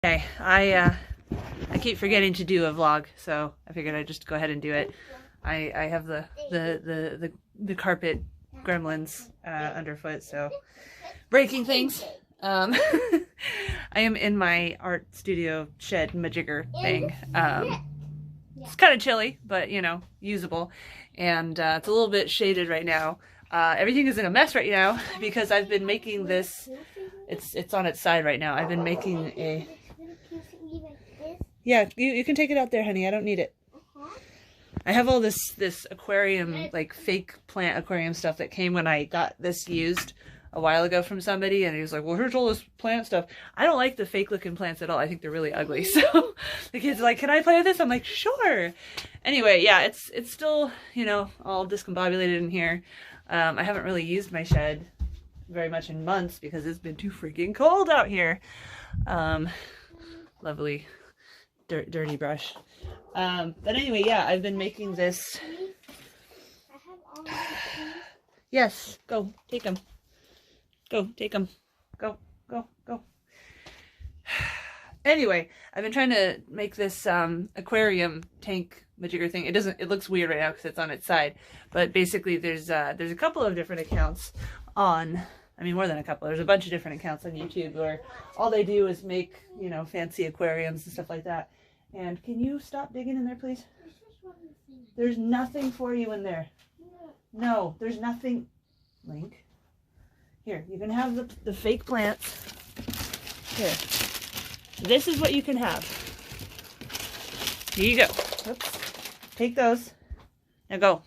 Okay, I keep forgetting to do a vlog, so I figured I'd just go ahead and do it. I have the carpet gremlins underfoot, so breaking things. I am in my art studio shed majigger thing. It's kind of chilly, but you know, usable, and it's a little bit shaded right now. Everything is in a mess right now because I've been making this. It's on its side right now. I've been making a. Yeah, you can take it out there, honey. I don't need it. I have all this aquarium, like fake plant aquarium stuff that came when I got this used a while ago from somebody, and he was like, well, here's all this plant stuff. I don't like the fake looking plants at all. I think they're really ugly. So the kid's like, can I play with this? I'm like, sure. Anyway, yeah, it's still, you know, all discombobulated in here. I haven't really used my shed very much in months because it's been too freaking cold out here. Lovely dirty brush. But anyway, yeah, I've been making this. Yes, go take them. Go take them. Go. Anyway, I've been trying to make this aquarium tank majigger thing. It looks weird right now because it's on its side, but basically there's a couple of different accounts on. I mean, more than a couple. There's a bunch of different accounts on YouTube where all they do is make, you know, fancy aquariums and stuff like that. And can you stop digging in there, please? There's nothing for you in there. No, there's nothing. Link. Here, you can have the fake plants. Here. This is what you can have. Here you go. Oops. Take those. Now go.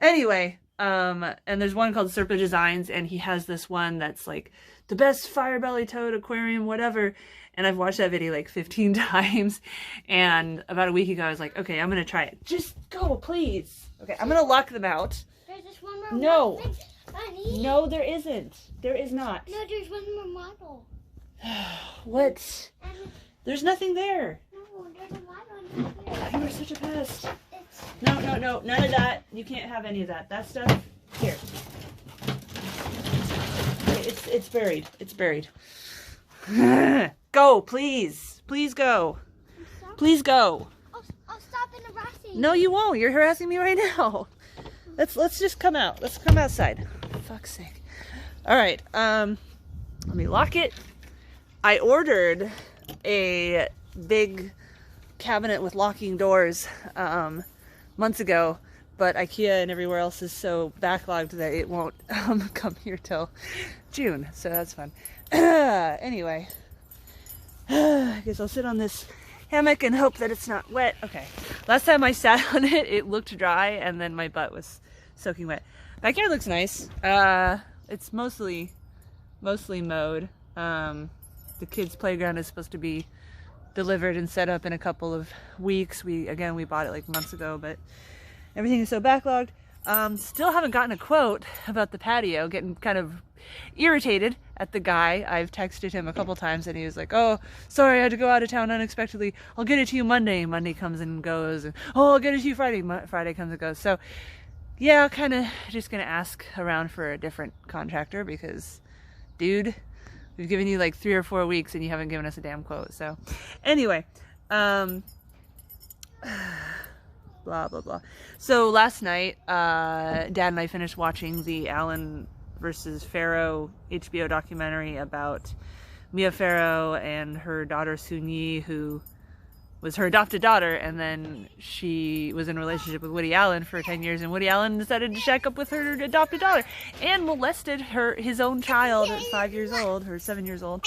Anyway, and there's one called Serpa Designs, and he has this one that's like the best fire belly toad aquarium, whatever. And I've watched that video like 15 times. And about a week ago, I was like, okay, I'm going to try it. Just go, please. Okay, I'm going to lock them out. There's just one more No. model. No, there isn't. There is not. No, there's one more model. What? There's nothing there. No, there's a model in here. You are such a pest. No, none of that. You can't have any of that. That stuff, here. It's buried. It's buried. Go, please. Please go. Please go. I'll stop harassing. No, you won't. You're harassing me right now. Let's just come out. Let's come outside. For fuck's sake. All right. Let me lock it. I ordered a big cabinet with locking doors months ago, but IKEA and everywhere else is so backlogged that it won't come here till June, so that's fun. Anyway, I guess I'll sit on this hammock and hope that it's not wet. Okay, last time I sat on it, it looked dry, and then my butt was soaking wet. Backyard looks nice. It's mostly mowed. The kids' playground is supposed to be delivered and set up in a couple of weeks. We bought it like months ago, but everything is so backlogged. Still haven't gotten a quote about the patio. Getting kind of irritated at the guy. I've texted him a couple times and he was like, oh, sorry, I had to go out of town unexpectedly. I'll get it to you Monday. Monday comes and goes. And, oh, I'll get it to you Friday. Friday comes and goes. So yeah, kind of just gonna ask around for a different contractor because, dude, we've given you like 3 or 4 weeks and you haven't given us a damn quote. So anyway, blah, blah, blah. So last night, Dad and I finished watching the Allen versus Farrow HBO documentary about Mia Farrow and her daughter Soon-Yi, who was her adopted daughter, and then she was in a relationship with Woody Allen for 10 years, and Woody Allen decided to shack up with her adopted daughter and molested his own child at 5 years old, or 7 years old.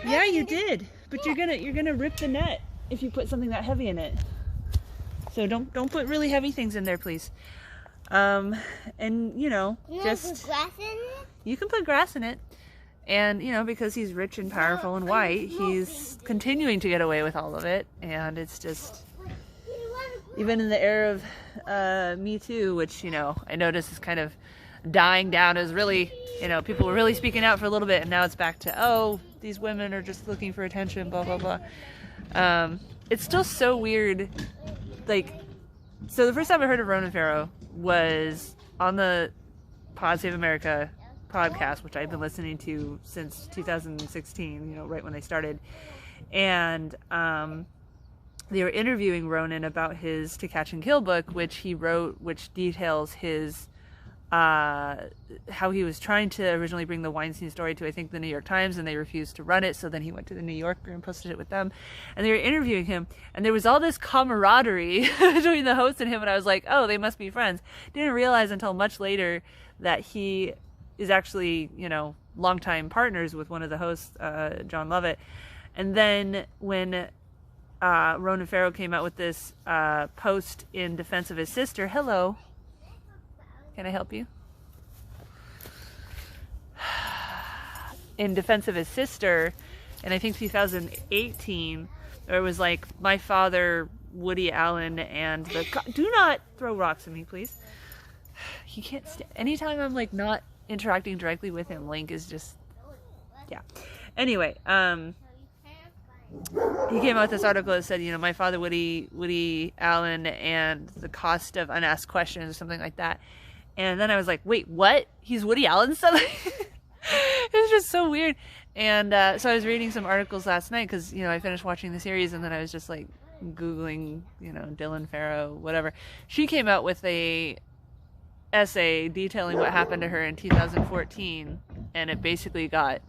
Yeah, you did. But you're gonna rip the net if you put something that heavy in it. So don't put really heavy things in there, please. And you know, just put grass in it? You can put grass in it. And, you know, because he's rich and powerful and white, he's continuing to get away with all of it. And it's just, even in the era of Me Too, which, you know, I notice is kind of dying down, is really, you know, people were really speaking out for a little bit, and now it's back to, oh, these women are just looking for attention, blah, blah, blah. It's still so weird. Like, so the first time I heard of Ronan Farrow was on the Pod Save America podcast, which I've been listening to since 2016, you know, right when they started. And they were interviewing Ronan about his To Catch and Kill book, which he wrote, which details his how he was trying to originally bring the Weinstein story to, I think, the New York Times, and they refused to run it. So then he went to the New Yorker and posted it with them, and they were interviewing him, and there was all this camaraderie between the host and him, and I was like, oh, they must be friends. Didn't realize until much later that he is actually, you know, longtime partners with one of the hosts, John Lovett. And then when Ronan Farrow came out with this post in defense of his sister, hello, can I help you? In defense of his sister, and I think 2018, there was like, my father, Woody Allen, and the... Do not throw rocks at me, please. He can't anytime I'm like not interacting directly with him, Link is just... Yeah. Anyway, he came out with this article that said, you know, my father, Woody Allen, and the cost of unasked questions, or something like that. And then I was like, wait, what? He's Woody Allen's son? It was just so weird. And so I was reading some articles last night because, you know, I finished watching the series, and then I was just like Googling, you know, Dylan Farrow, whatever. She came out with a essay detailing what happened to her in 2014, and it basically got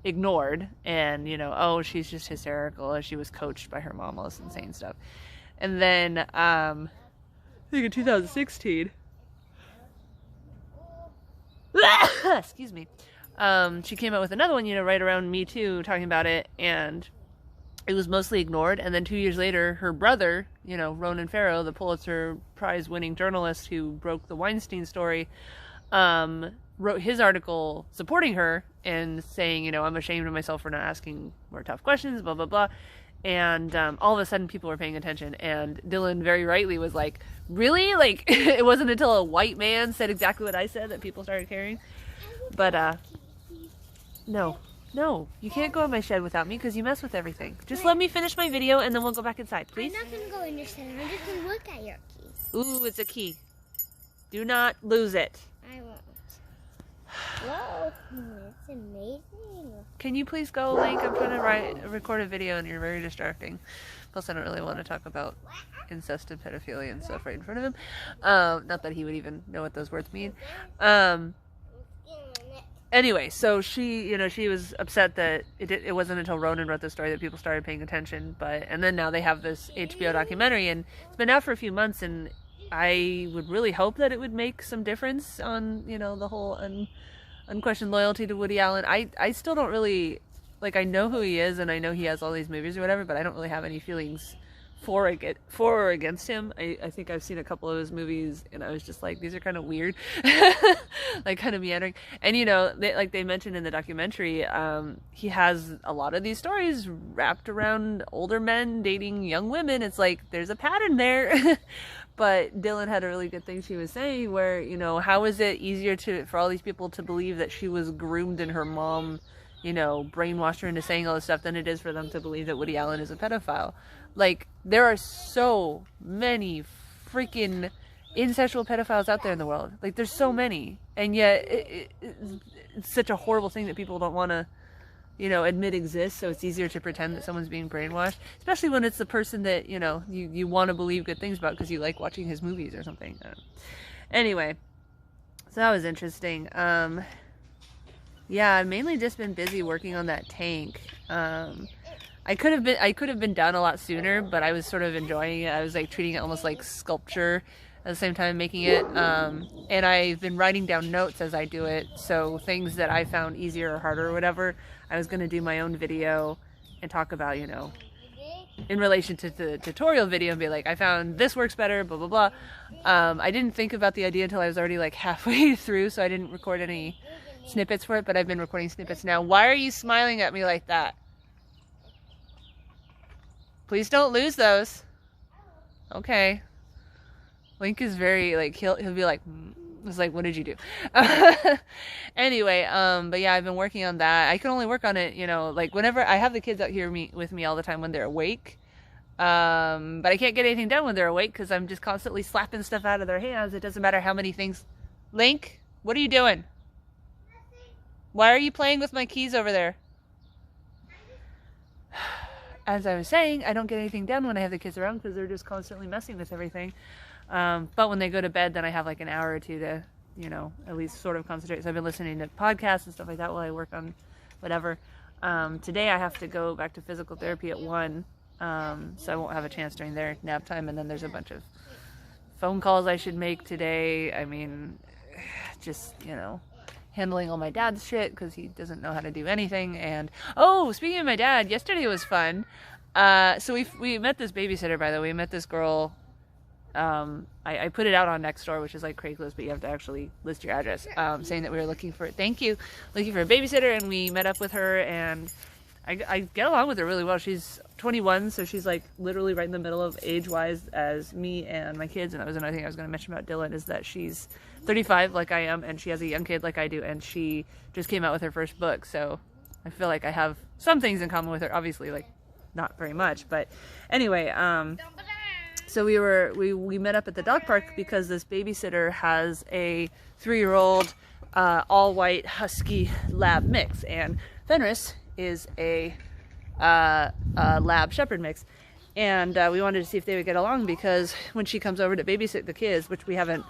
ignored. And, you know, oh, she's just hysterical. She was coached by her mom, all this insane stuff. And then I think in 2016... excuse me, she came out with another one, you know, right around Me Too, talking about it, and it was mostly ignored. And then 2 years later, her brother, you know, Ronan Farrow, the Pulitzer Prize winning journalist who broke the Weinstein story, wrote his article supporting her and saying, you know, I'm ashamed of myself for not asking more tough questions, blah, blah, blah. And all of a sudden people were paying attention, and Dylan very rightly was like, really? Like, it wasn't until a white man said exactly what I said that people started caring. But no, you can't go in my shed without me because you mess with everything. Just let me finish my video and then we'll go back inside, please. I'm not going to go in your shed. I'm just going to look at your keys. Ooh, it's a key. Do not lose it. I won't. Whoa, it's amazing. Can you please go, Link? I'm trying to record a video and you're very distracting. Plus, I don't really want to talk about incest and pedophilia and stuff right in front of him. Not that he would even know what those words mean. Anyway, so she, you know, she was upset that it wasn't until Ronan wrote the story that people started paying attention. And then now they have this HBO documentary, and it's been out for a few months, and I would really hope that it would make some difference on, you know, the whole unquestioned loyalty to Woody Allen. I still don't really, like, I know who he is and I know he has all these movies or whatever, but I don't really have any feelings for or against him. I think I've seen a couple of his movies and I was just like, these are kind of weird, like kind of meandering. And, you know, they mentioned in the documentary, he has a lot of these stories wrapped around older men dating young women. It's like, there's a pattern there. But Dylan had a really good thing she was saying where, you know, how is it easier for all these people to believe that she was groomed and her mom, you know, brainwashed her into saying all this stuff than it is for them to believe that Woody Allen is a pedophile. Like, there are so many freaking incestual pedophiles out there in the world. Like, there's so many. And yet, it's such a horrible thing that people don't want to, you know, admit exists, so it's easier to pretend that someone's being brainwashed, especially when it's the person that, you know, you want to believe good things about because you like watching his movies or something. Anyway, so that was interesting. Yeah, I've mainly just been busy working on that tank. I could have been done a lot sooner, but I was sort of enjoying it. I was like treating it almost like sculpture at the same time making it. And I've been writing down notes as I do it, so things that I found easier or harder or whatever, I was going to do my own video and talk about, you know, in relation to the tutorial video and be like, I found this works better, blah, blah, blah. I didn't think about the idea until I was already like halfway through, so I didn't record any snippets for it, but I've been recording snippets now. Why are you smiling at me like that? Please don't lose those. Okay. Link is very, like, he'll be like, it's like, what did you do? Anyway, but yeah, I've been working on that. I can only work on it, you know, like whenever I have the kids out here with me all the time when they're awake. But I can't get anything done when they're awake because I'm just constantly slapping stuff out of their hands. It doesn't matter how many things. Link, what are you doing? Why are you playing with my keys over there? As I was saying, I don't get anything done when I have the kids around because they're just constantly messing with everything. But when they go to bed, then I have like an hour or two to, you know, at least sort of concentrate. So I've been listening to podcasts and stuff like that while I work on whatever. Today I have to go back to physical therapy at 1, so I won't have a chance during their nap time. And then there's a bunch of phone calls I should make today. I mean, just, you know, handling all my dad's shit because he doesn't know how to do anything. And oh, speaking of my dad, yesterday was fun. So we met this babysitter, by the way. We met this girl. I put it out on Nextdoor, which is like Craigslist, but you have to actually list your address, saying that we were looking for a babysitter, and we met up with her, and I get along with her really well. She's 21, so she's like literally right in the middle of age-wise as me and my kids. And that was another thing I was going to mention about Dylan, is that she's 35 like I am, and she has a young kid like I do, and she just came out with her first book, so I feel like I have some things in common with her. Obviously, like, not very much, but anyway, so we met up at the dog park because this babysitter has a 3-year-old all-white husky lab mix, and Fenris is a lab shepherd mix. And we wanted to see if they would get along, because when she comes over to babysit the kids, which we haven't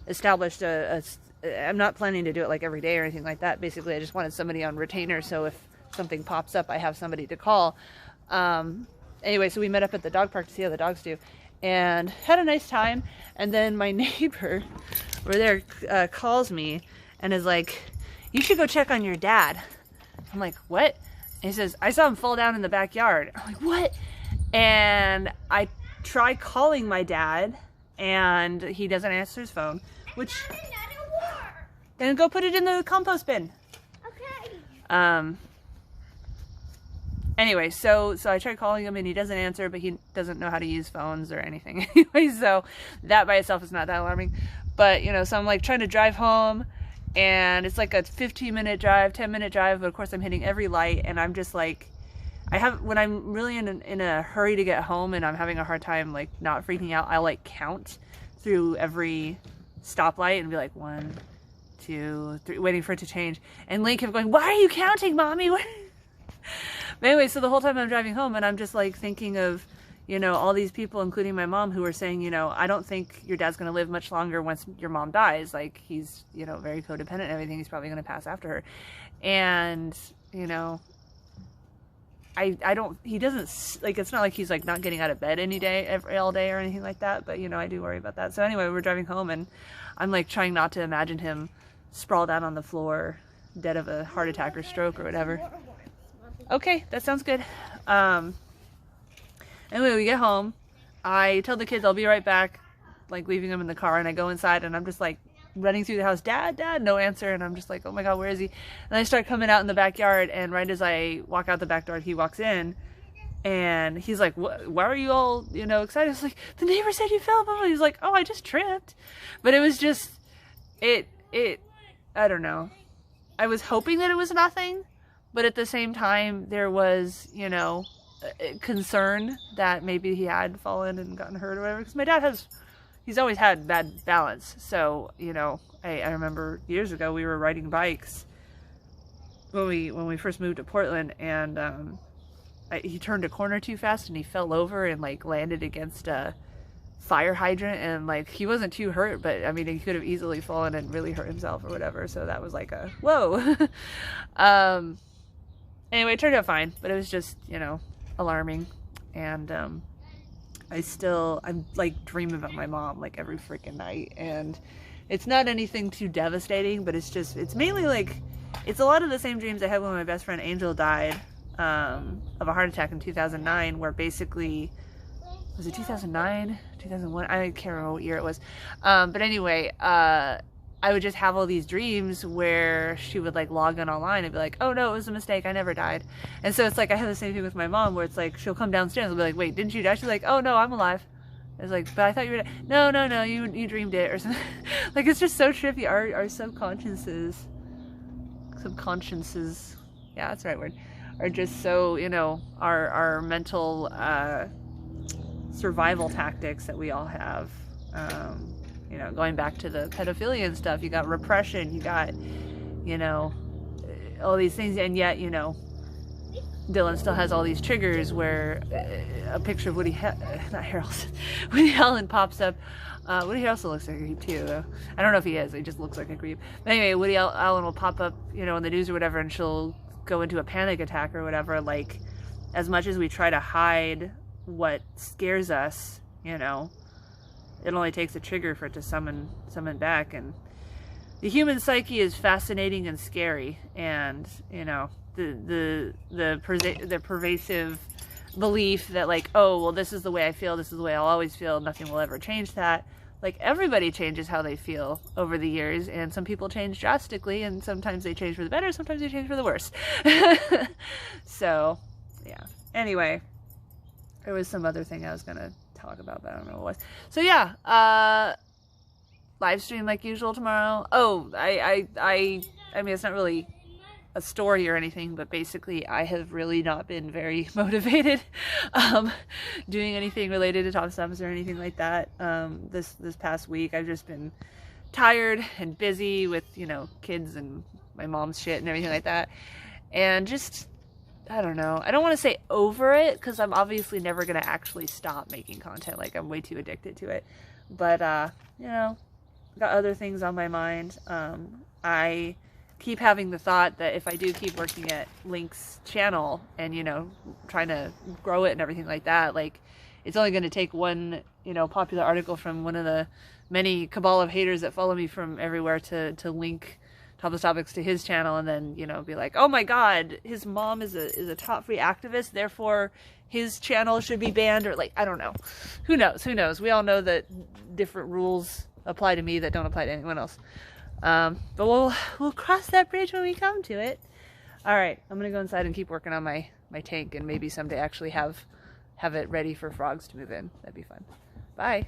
established I'm not planning to do it like every day or anything like that. Basically, I just wanted somebody on retainer, so if something pops up, I have somebody to call. Anyway, so we met up at the dog park to see how the dogs do, and had a nice time. And then my neighbor over there calls me and is like, "You should go check on your dad." I'm like, "What?" And he says, "I saw him fall down in the backyard." I'm like, "What?" And I try calling my dad, and he doesn't answer his phone, which... Then go put it in the compost bin. Okay. Anyway, so I tried calling him, and he doesn't answer, but he doesn't know how to use phones or anything. Anyway, so that by itself is not that alarming. But, you know, so I'm like trying to drive home, and it's like a 15-minute drive, 10-minute drive, but of course I'm hitting every light, and I'm just like, when I'm really in a hurry to get home and I'm having a hard time like not freaking out, I'll like count through every stoplight and be like 1, 2, 3, waiting for it to change. And Lane kept going, "Why are you counting, Mommy?" But anyway, so the whole time I'm driving home, and I'm just like thinking of, you know, all these people, including my mom, who are saying, you know, "I don't think your dad's going to live much longer once your mom dies. Like, he's, you know, very codependent and everything. He's probably going to pass after her." And, you know, I don't, he doesn't, like, it's not like he's like not getting out of bed all day or anything like that, but, you know, I do worry about that. So anyway, we're driving home, and I'm like trying not to imagine him sprawled out on the floor, dead of a heart attack or stroke or whatever. Okay, that sounds good. Anyway, we get home. I tell the kids I'll be right back, like leaving them in the car, and I go inside, and I'm just like running through the house, "Dad, Dad," no answer. And I'm just like, "Oh my God, where is he?" And I start coming out in the backyard, and right as I walk out the back door, he walks in, and he's like, "Why are you all, you know, excited?" I was like, "The neighbor said you fell." He's like, "Oh, I just tripped." But it was just, I don't know. I was hoping that it was nothing, but at the same time, there was, you know, concern that maybe he had fallen and gotten hurt or whatever. Because my dad he's always had bad balance. So, you know, I remember years ago we were riding bikes when we first moved to Portland, and he turned a corner too fast, and he fell over and like landed against a fire hydrant, and like he wasn't too hurt, but I mean he could have easily fallen and really hurt himself or whatever. So that was like a whoa. Anyway, it turned out fine, but it was just, you know, alarming. And I'm like dreaming about my mom like every freaking night, and it's not anything too devastating, but it's mainly like, it's a lot of the same dreams I had when my best friend Angel died of a heart attack in 2009, where basically, was it 2009, 2001? I can't remember what year it was. But anyway, I would just have all these dreams where she would like log in online and be like, "Oh no, it was a mistake, I never died." And so it's like I have the same thing with my mom, where it's like she'll come downstairs and I'll be like, "Wait, didn't you die?" She's like, "Oh no, I'm alive." It's like, "But I thought you were dead." No, you dreamed it or something. Like, it's just so trippy. Our subconsciouses, yeah, that's the right word, are just so, you know, our mental survival tactics that we all have. You know, going back to the pedophilia and stuff, you got repression, you got, you know, all these things, and yet, you know, Dylan still has all these triggers where a picture of Woody Allen pops up. Woody Harrelson looks like a creep too, though. I don't know if he is. He just looks like a creep. But anyway, Woody Allen will pop up, you know, in the news or whatever, and she'll go into a panic attack or whatever. Like, as much as we try to hide what scares us, you know, it only takes a trigger for it to summon back. And the human psyche is fascinating and scary, and you know, the pervasive belief that, like, oh, well, this is the way I feel, this is the way I'll always feel, nothing will ever change that. Like, everybody changes how they feel over the years, and some people change drastically, and sometimes they change for the better, sometimes they change for the worse. So, yeah. Anyway, there was some other thing I was gonna talk about, but I don't know what it was. So yeah, live stream like usual tomorrow. Oh, I mean, it's not really a story or anything, but basically I have really not been very motivated doing anything related to Topless or anything like that this past week. I've just been tired and busy with, you know, kids and my mom's shit and everything like that, and just, I don't know, I don't want to say over it, because I'm obviously never going to actually stop making content. Like, I'm way too addicted to it, but you know, got other things on my mind. I keep having the thought that if I do keep working at Link's channel and, you know, trying to grow it and everything like that, like, it's only going to take one, you know, popular article from one of the many cabal of haters that follow me from everywhere to link Topless Topics to his channel, and then, you know, be like, oh my god, his mom is a top free activist, therefore his channel should be banned, or like, I don't know. Who knows? We all know that different rules apply to me that don't apply to anyone else. But we'll cross that bridge when we come to it. Alright, I'm gonna go inside and keep working on my tank, and maybe someday actually have it ready for frogs to move in. That'd be fun. Bye.